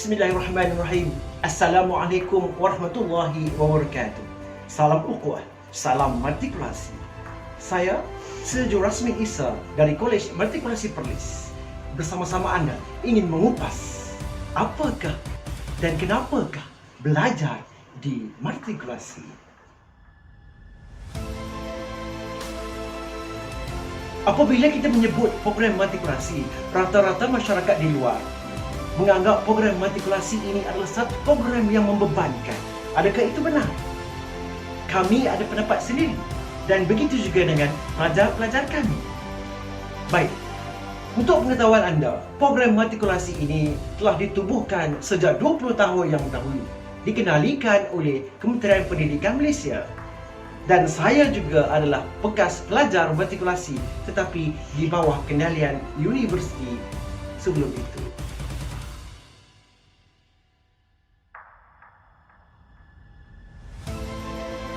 Bismillahirrahmanirrahim. Assalamualaikum warahmatullahi wabarakatuh. Salam ukhuwah, salam matrikulasi. Saya Sejo Rasmi Isa dari Kolej Matrikulasi Perlis. Bersama-sama anda ingin mengupas apakah dan kenapakah belajar di matrikulasi. Apabila kita menyebut program matrikulasi, rata-rata masyarakat di luar menganggap program matrikulasi ini adalah satu program yang membebankan. Adakah itu benar? Kami ada pendapat sendiri dan begitu juga dengan pelajar-pelajar kami. Baik, untuk pengetahuan anda, program matrikulasi ini telah ditubuhkan sejak 20 tahun yang dahulu, dikenalikan oleh Kementerian Pendidikan Malaysia. Dan saya juga adalah bekas pelajar matrikulasi tetapi di bawah kendalian universiti sebelum itu.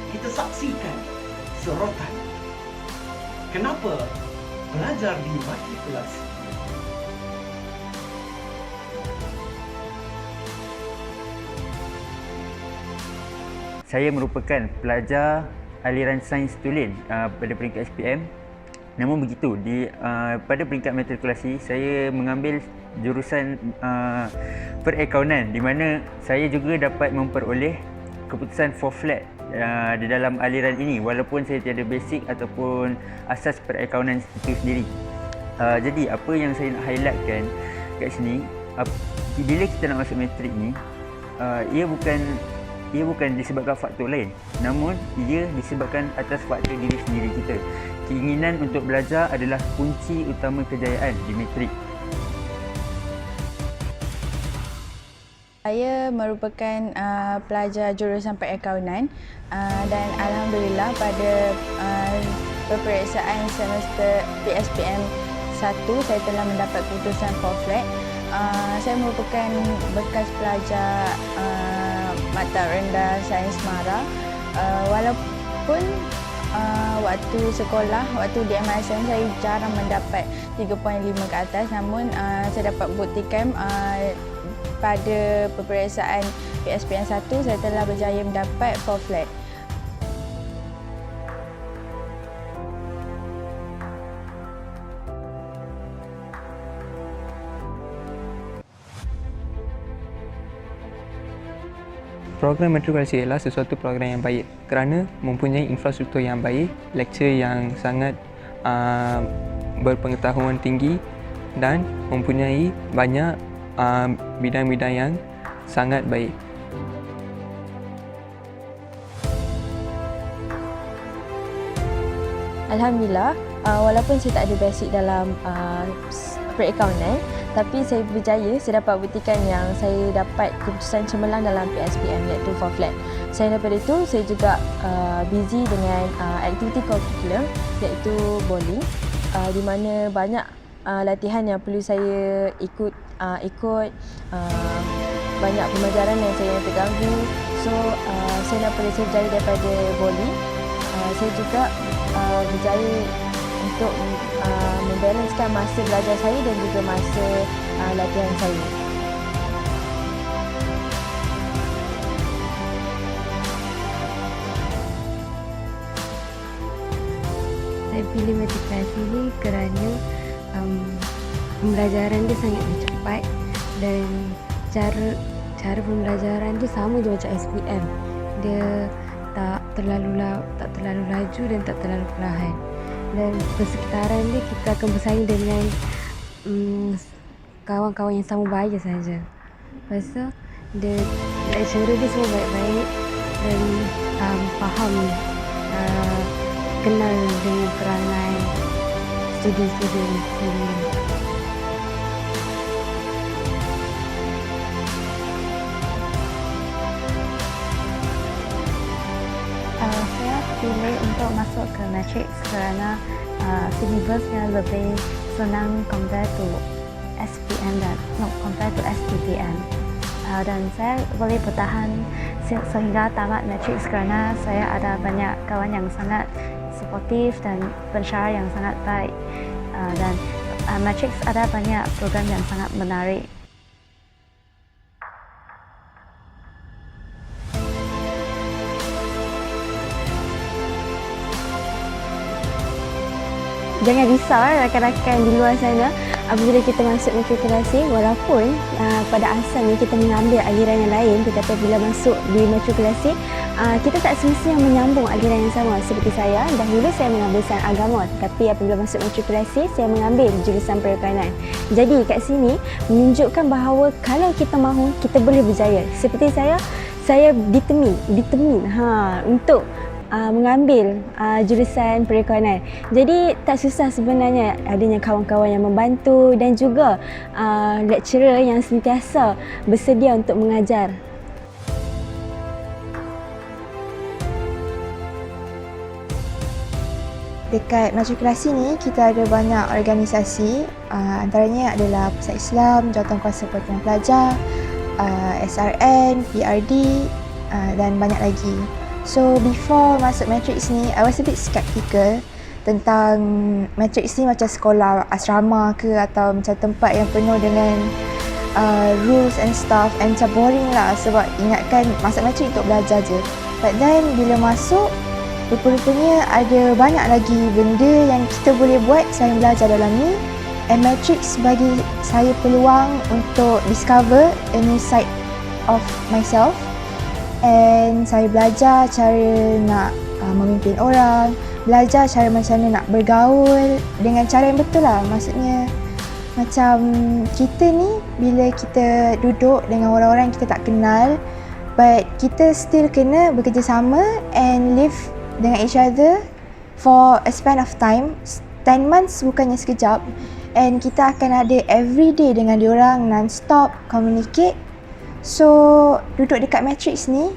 Kita saksikan sorotan kenapa belajar di matrikulasi. Saya merupakan pelajar aliran sains tulen pada peringkat SPM. Namun begitu, pada peringkat matrikulasi saya mengambil jurusan perakaunan, di mana saya juga dapat memperoleh keputusan 4 flat di dalam aliran ini walaupun saya tiada basic ataupun asas perakaunan itu sendiri. Jadi apa yang saya nak highlightkan kat sini, bila kita nak masuk matrik ni, ia bukan disebabkan faktor lain, namun ia disebabkan atas faktor diri sendiri kita. Keinginan untuk belajar adalah kunci utama kejayaan di matrik. Saya merupakan pelajar jurusan perakaunan dan alhamdulillah pada peperiksaan semester PSPM 1 saya telah mendapat keputusan 4 flat. Saya merupakan bekas pelajar mata rendah sains mara. Walaupun waktu sekolah, waktu di MSN saya jarang mendapat 3.5 ke atas, namun saya dapat buktikan pada peperiksaan PSPM 1 saya telah berjaya mendapat 4 flat. Program matrikulasi adalah sesuatu program yang baik kerana mempunyai infrastruktur yang baik, lecturer yang sangat berpengetahuan tinggi dan mempunyai banyak bidang-bidang yang sangat baik. Alhamdulillah, walaupun saya tak ada basic dalam perakaunan, tapi saya berjaya, saya dapat buktikan yang saya dapat keputusan cemerlang dalam PSPM iaitu 4 flat. Selain daripada itu, saya juga busy dengan aktiviti curriculum iaitu bowling, di mana banyak latihan yang perlu saya ikut, banyak pembelajaran yang saya terganggu. So, saya dapat berjaya daripada bowling. Saya juga berjaya untuk membalanskan masa belajar saya dan juga masa latihan saya. Saya pilih matrikulasi ini kerana pembelajaran dia sangat cepat dan cara pembelajaran dia sama je macam SPM. Dia tak terlalu laju dan tak terlalu perlahan. Dan persekitaran dia kita akan bersaing dengan kawan-kawan yang sama bahaya saja. Lepas tu lecturer dia semua baik-baik dan faham, kenal dengan perangai student-student sendiri. Saya pilih untuk masuk ke matriks kerana silibusnya lebih senang compare to SPM dan compare to SPTM. Dan saya boleh bertahan sehingga tamat matriks kerana saya ada banyak kawan yang sangat suportif dan pensyarah yang sangat baik. Dan matriks ada banyak program yang sangat menarik. jangan risau rakan-rakan di luar sana apabila kita masuk matrikulasi, walaupun pada asalnya kita mengambil aliran yang lain, tetapi bila masuk di matrikulasi kita tak semestinya menyambung aliran yang sama. Seperti saya, dahulu saya mengambil sains agama, tetapi apabila masuk matrikulasi saya mengambil jurusan perikanan. Jadi kat sini menunjukkan bahawa kalau kita mahu, kita boleh berjaya. Seperti saya determine untuk mengambil jurusan perikanan. Jadi tak susah sebenarnya, adanya kawan-kawan yang membantu dan juga lecturer yang sentiasa bersedia untuk mengajar. Dekat matrikulasi ni kita ada banyak organisasi, antaranya adalah Pusat Islam, Jawatankuasa Perhimpunan Pelajar, SRN, PRD dan banyak lagi. So before masuk matriks ni, I was a bit skeptical tentang matriks ni macam sekolah asrama ke atau macam tempat yang penuh dengan rules and stuff, and macam boring lah sebab ingatkan masuk matrik untuk belajar je. But then bila masuk, rupa-rupanya ada banyak lagi benda yang kita boleh buat selain belajar dalam ni, and matriks bagi saya peluang untuk discover a new side of myself. And saya belajar cara nak memimpin orang, belajar cara macam mana nak bergaul dengan cara yang betul lah. Maksudnya macam kita ni bila kita duduk dengan orang-orang yang kita tak kenal, but kita still kena bekerjasama and live dengan each other for a span of time. 10 months bukannya sekejap, and kita akan ada everyday dengan diorang, non-stop communicate. So duduk dekat matriks ni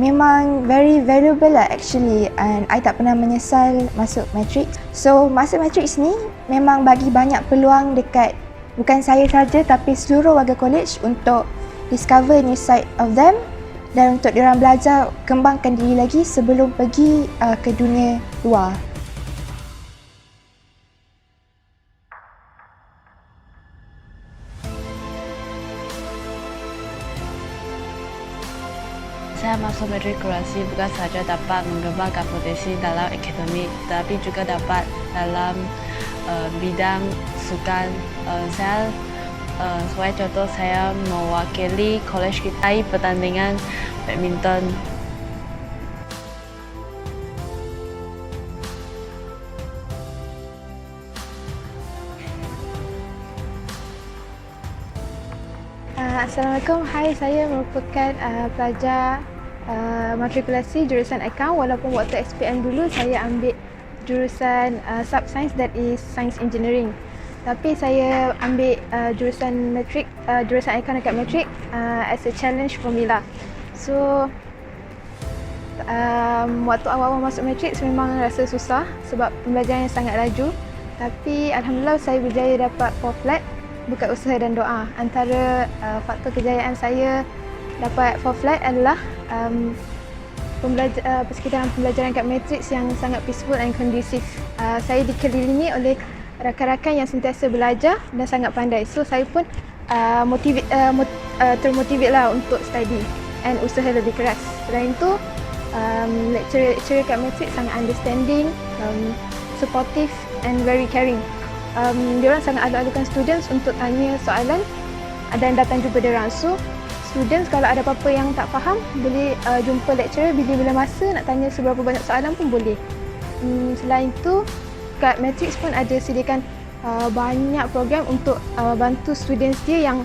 memang very valuable lah actually, and I tak pernah menyesal masuk matriks. So masuk matriks ni memang bagi banyak peluang dekat bukan saya saja tapi seluruh warga college untuk discover new side of them, dan untuk diorang belajar kembangkan diri lagi sebelum pergi ke dunia luar. Saya masuk matrikulasi bukan sahaja dapat mengembangkan potensi dalam akademik, tapi juga dapat dalam bidang sukan. Saya sebagai contoh, saya mewakili kolej kita di pertandingan badminton. Assalamualaikum. Hai, saya merupakan pelajar matrikulasi jurusan akaun, walaupun waktu SPM dulu saya ambil jurusan sub-science, that is science engineering. Tapi saya ambil jurusan akaun dekat matrik as a challenge for me lah. So waktu awal-awal masuk matrik memang rasa susah sebab pembelajaran yang sangat laju. Tapi alhamdulillah saya berjaya dapat 4 flat berkat usaha dan doa. Antara faktor kejayaan saya dapat 4 flat adalah persekitaran pembelajaran kat matriks yang sangat peaceful and kondusif. Saya dikelilingi oleh rakan-rakan yang sentiasa belajar dan sangat pandai. So saya pun termotivate lah untuk study and usaha lebih keras. Selain itu, lecturer kat matriks sangat understanding, supportive and very caring. Diorang sangat alu-alukan students untuk tanya soalan dan datang jumpa diorang. So students kalau ada apa-apa yang tak faham boleh jumpa lecturer bila-bila masa, nak tanya seberapa banyak soalan pun boleh. Selain itu, kat matriks pun ada sediakan banyak program untuk bantu students dia yang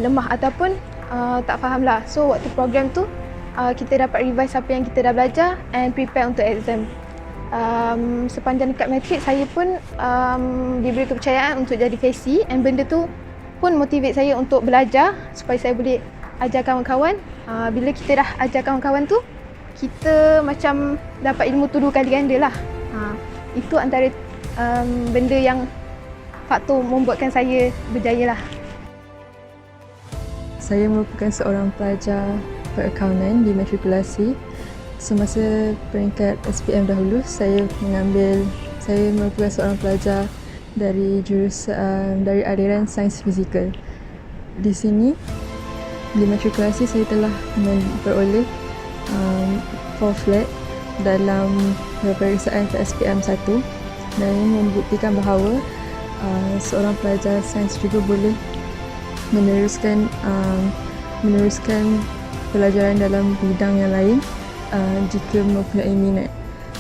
lemah ataupun tak faham lah. So waktu program tu kita dapat revise apa yang kita dah belajar and prepare untuk exam. Sepanjang dekat matrik saya pun diberi kepercayaan untuk jadi FESI, and benda tu pun motivate saya untuk belajar supaya saya boleh ajar kawan-kawan. Bila kita dah ajar kawan-kawan tu, kita macam dapat ilmu tu 2 kali ganda lah. Itu antara benda yang faktor membuatkan saya berjaya lah. Saya merupakan seorang pelajar perakaunan di matrikulasi. Semasa peringkat SPM dahulu, saya merupakan seorang pelajar dari dari aliran sains fizikal. Di sini, di matrikulasi saya telah memperoleh 4 flat dalam peperiksaan SPM 1. dan ini membuktikan bahawa seorang pelajar sains juga boleh meneruskan pelajaran dalam bidang yang lain jika mempunyai minat.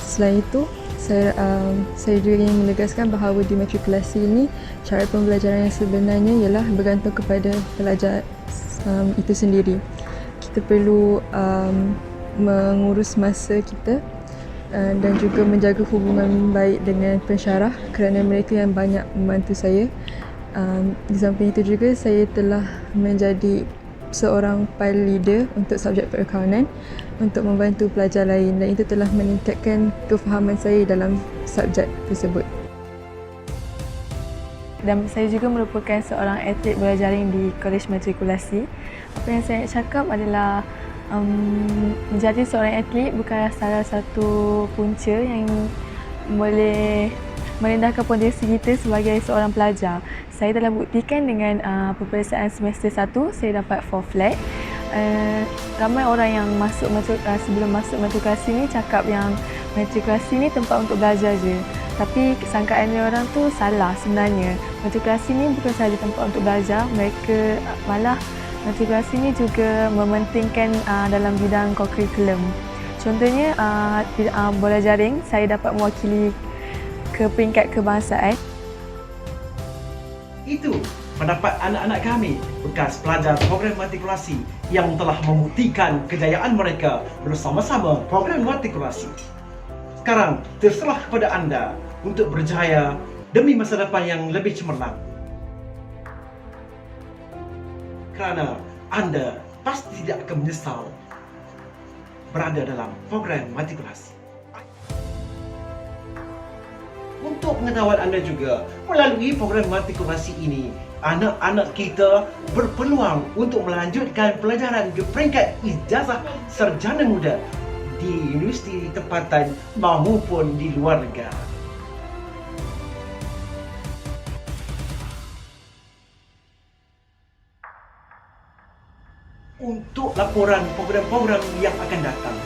Selain itu, saya juga ingin menegaskan bahawa di matrikulasi ini cara pembelajaran yang sebenarnya ialah bergantung kepada pelajar itu sendiri. Kita perlu mengurus masa kita dan juga menjaga hubungan baik dengan pensyarah kerana mereka yang banyak membantu saya. Di samping itu juga saya telah menjadi seorang file leader untuk subjek perakaunan untuk membantu pelajar lain dan itu telah meningkatkan kefahaman saya dalam subjek tersebut. Dan saya juga merupakan seorang atlet bola jaring di Kolej Matrikulasi. Apa yang saya cakap adalah menjadi seorang atlet bukanlah salah satu punca yang boleh merendahkan potensi kita sebagai seorang pelajar. Saya telah buktikan dengan peperiksaan semester 1, saya dapat 4 flat. Ramai orang yang sebelum masuk matrikulasi ni cakap yang matrikulasi ni tempat untuk belajar je. Tapi sangkaan orang tu salah sebenarnya. Matrikulasi ni bukan sahaja tempat untuk belajar, mereka malah matrikulasi ni juga mementingkan dalam bidang co-curriculum. Contohnya bola jaring, saya dapat mewakili ke peringkat kebangsaan. Itu pendapat anak-anak kami bekas pelajar program matrikulasi yang telah membuktikan kejayaan mereka bersama-sama program matrikulasi. Sekarang terserah kepada anda untuk berjaya demi masa depan yang lebih cemerlang. Kerana anda pasti tidak akan menyesal berada dalam program matrikulasi. Untuk pengetahuan anda juga, melalui program matrikulasi ini, anak-anak kita berpeluang untuk melanjutkan pelajaran ke peringkat ijazah sarjana muda di universiti tempatan maupun di luar negara. Untuk laporan program-program yang akan datang,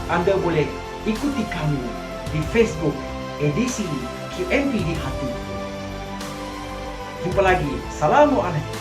anda boleh ikuti kami di Facebook edisi QMP di Hati. Jumpa lagi. Assalamualaikum.